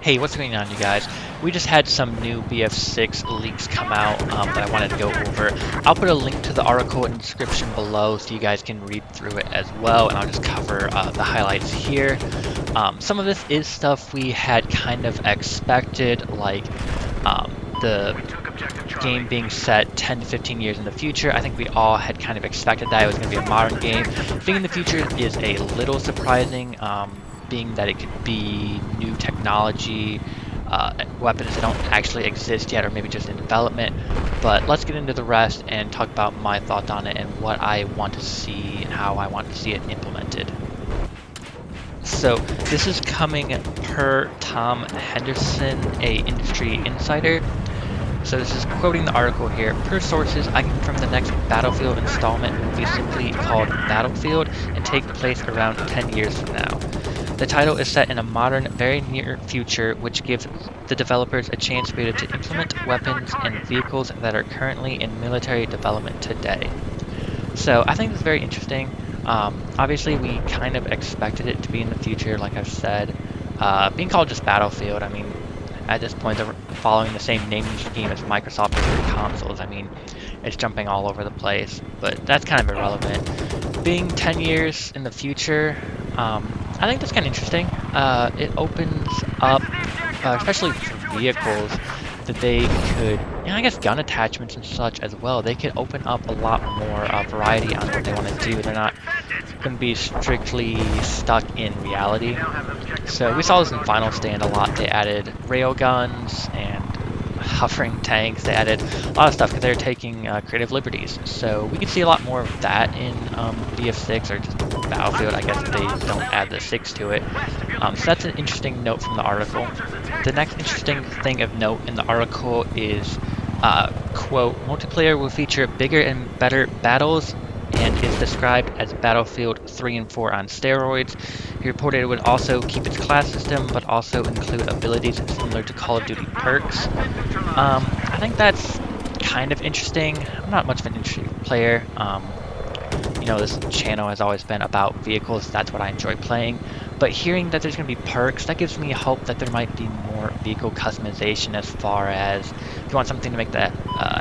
Hey, what's going on, you guys? We just had some new BF6 leaks come out that I wanted to go over. I'll put a link to the article in the description below so you guys can read through it as well, and I'll just cover the highlights here. Some of this is stuff we had kind of expected, like the game being set 10 to 15 years in the future. I think we all had kind of expected that it was going to be a modern game. Being in the future is a little surprising, being that it could be new technology, weapons that don't actually exist yet or maybe just in development. But let's get into the rest and talk about my thoughts on it and what I want to see and how I want to see it implemented. So this is coming per Tom Henderson, a industry insider. So this is quoting the article here. Per sources, I confirm the next Battlefield installment will be simply called Battlefield and take place around 10 years from now. The title is set in a modern, very near future, which gives the developers a chance to be able to implement weapons and vehicles that are currently in military development today. So I think it's very interesting. Obviously, we kind of expected it to be in the future, like I've said. Being called just Battlefield, I mean, at this point, they're following the same naming scheme as Microsoft with their consoles. I mean, it's jumping all over the place, but that's kind of irrelevant. Being 10 years in the future, I think that's kind of interesting. It opens up, especially for vehicles, that they could, I guess gun attachments and such as well. They could open up a lot more variety on what they want to do. They're not going to be strictly stuck in reality. So we saw this in Final Stand a lot. They added rail guns and hovering tanks. They added a lot of stuff because they're taking creative liberties. So we could see a lot more of that in BF6 or just Battlefield. I guess they don't add the 6 to it. So that's an interesting note from the article. The next interesting thing of note in the article is, quote, multiplayer will feature bigger and better battles and is described as Battlefield 3 and 4 on steroids. He reported it would also keep its class system, but also include abilities similar to Call of Duty perks. I think that's kind of interesting. I'm not much of an interesting player. This channel has always been about vehicles. That's what I enjoy playing. But hearing that there's going to be perks, that gives me hope that there might be more vehicle customization as far as if you want something to make that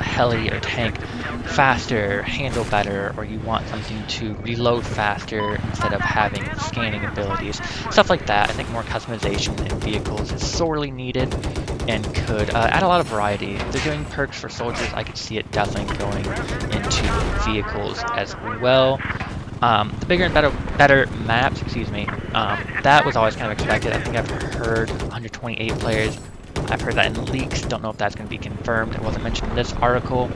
heli or tank faster, handle better, or you want something to reload faster instead of having scanning abilities. Stuff like that. I think more customization in vehicles is sorely needed and could add a lot of variety. If they're doing perks for soldiers, I could see it definitely going into vehicles as well. The bigger and better maps, that was always kind of expected. I think I've heard 128 players. I've heard that in leaks. Don't know if that's going to be confirmed. It wasn't mentioned in this article.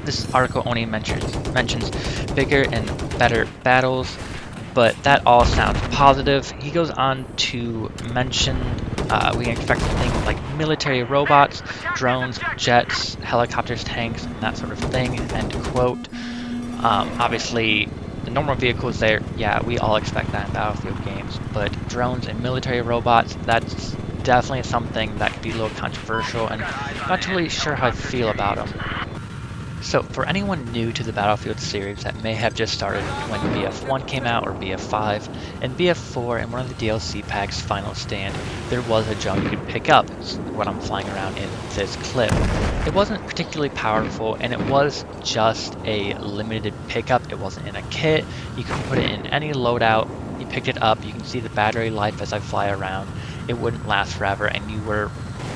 This article only mentions bigger and better battles, but that all sounds positive. He goes on to mention we can expect things like military robots, drones, jets, helicopters, tanks, and that sort of thing, end quote. Obviously, the normal vehicles there, yeah, we all expect that in Battlefield games, but drones and military robots, that's definitely something that could be a little controversial, and I'm not really sure how I feel about them. So, for anyone new to the Battlefield series that may have just started when BF1 came out or BF5, in BF4 and one of the DLC packs, Final Stand, there was a drone you could pick up, what I'm flying around in this clip. It wasn't particularly powerful, and it was just a limited pickup. It wasn't in a kit. You could put it in any loadout. You picked it up. You can see the battery life as I fly around. It wouldn't last forever, and you were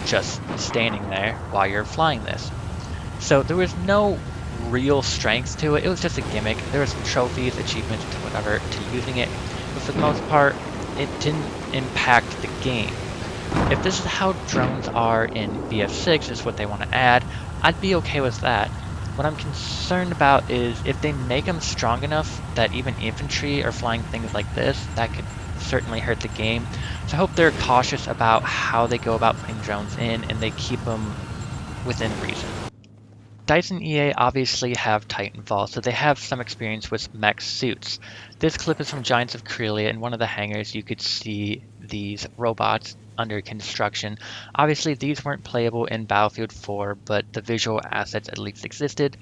just standing there while you're flying this. So there was no real strength to it. It was just a gimmick. There were some trophies, achievements, whatever, to using it. But for the most part, it didn't impact the game. If this is how drones are in BF6, is what they want to add, I'd be okay with that. What I'm concerned about is if they make them strong enough that even infantry are flying things like this, that could certainly hurt the game. So I hope they're cautious about how they go about putting drones in and they keep them within reason. DICE and EA obviously have Titanfall, so they have some experience with mech suits. This clip is from Giants of Corellia. In one of the hangars you could see these robots under construction. Obviously, these weren't playable in Battlefield 4, but the visual assets at least existed.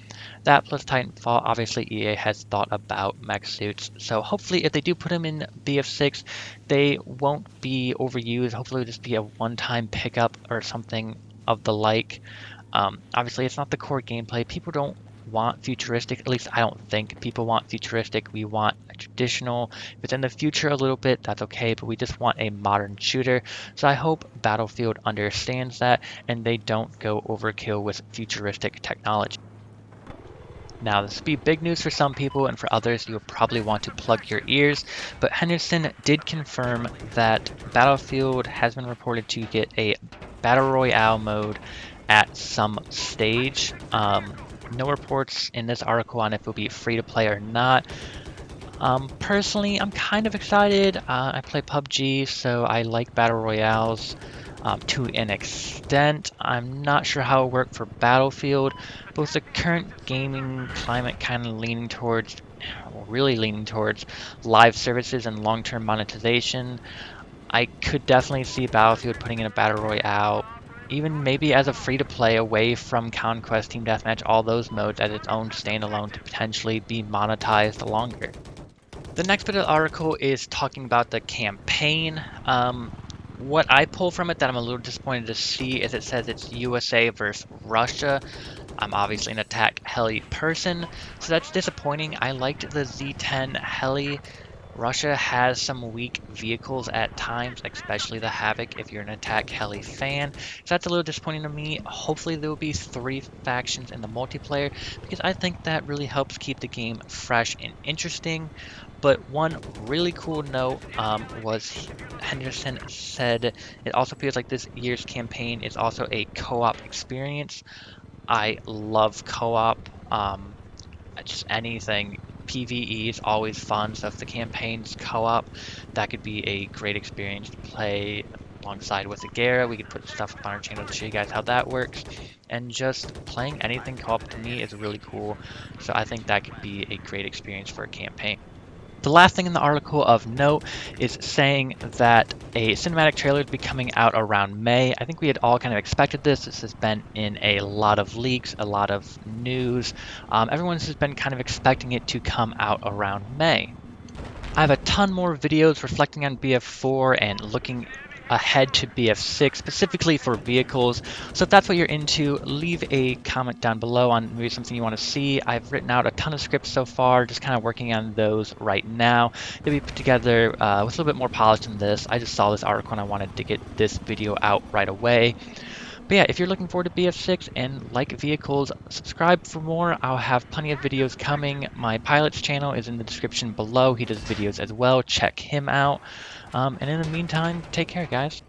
That plus Titanfall, obviously EA has thought about mech suits. So hopefully if they do put them in BF6, they won't be overused. Hopefully it'll just be a one-time pickup or something of the like. Obviously it's not the core gameplay. People don't want futuristic, at least I don't think people want futuristic. We want a traditional. If it's in the future a little bit, that's okay, but we just want a modern shooter. So I hope Battlefield understands that and they don't go overkill with futuristic technology. Now, this will be big news for some people, and for others, you'll probably want to plug your ears. But Henderson did confirm that Battlefield has been reported to get a Battle Royale mode at some stage. No reports in this article on if it will be free to play or not. Personally, I'm kind of excited. I play PUBG, so I like Battle Royales. To an extent. I'm not sure how it worked for Battlefield, but with the current gaming climate kind of leaning towards, really leaning towards live services and long-term monetization, I could definitely see Battlefield putting in a Battle Royale, even maybe as a free-to-play away from Conquest, Team Deathmatch, all those modes as its own standalone to potentially be monetized longer. The next bit of the article is talking about the campaign. What I pull from it that I'm a little disappointed to see is it says it's USA versus Russia. I'm obviously an attack heli person, so that's disappointing. I liked the Z10 heli. Russia has some weak vehicles at times, especially the Havoc if you're an attack heli fan. So that's a little disappointing to me. Hopefully there will be 3 factions in the multiplayer because I think that really helps keep the game fresh and interesting. But one really cool note was Henderson said it also feels like this year's campaign is also a co-op experience. I love co-op. Just anything. PvE is always fun, so if the campaign's co-op, that could be a great experience to play alongside with Agera. We could put stuff up on our channel to show you guys how that works. And just playing anything co-op to me is really cool, so I think that could be a great experience for a campaign. The last thing in the article of note is saying that a cinematic trailer would be coming out around May. I think we had all kind of expected this. This has been in a lot of leaks, a lot of news. Everyone has been kind of expecting it to come out around May. I have a ton more videos reflecting on BF4 and looking ahead to BF6 specifically for vehicles. So if that's what you're into, leave a comment down below on maybe something you want to see. I've written out a ton of scripts so far, just kind of working on those right now. They'll be put together with a little bit more polish than this. I just saw this article and I wanted to get this video out right away. But yeah, if you're looking forward to BF6 and like vehicles, subscribe for more. I'll have plenty of videos coming. My pilot's channel is in the description below. He does videos as well. Check him out. And in the meantime, take care, guys.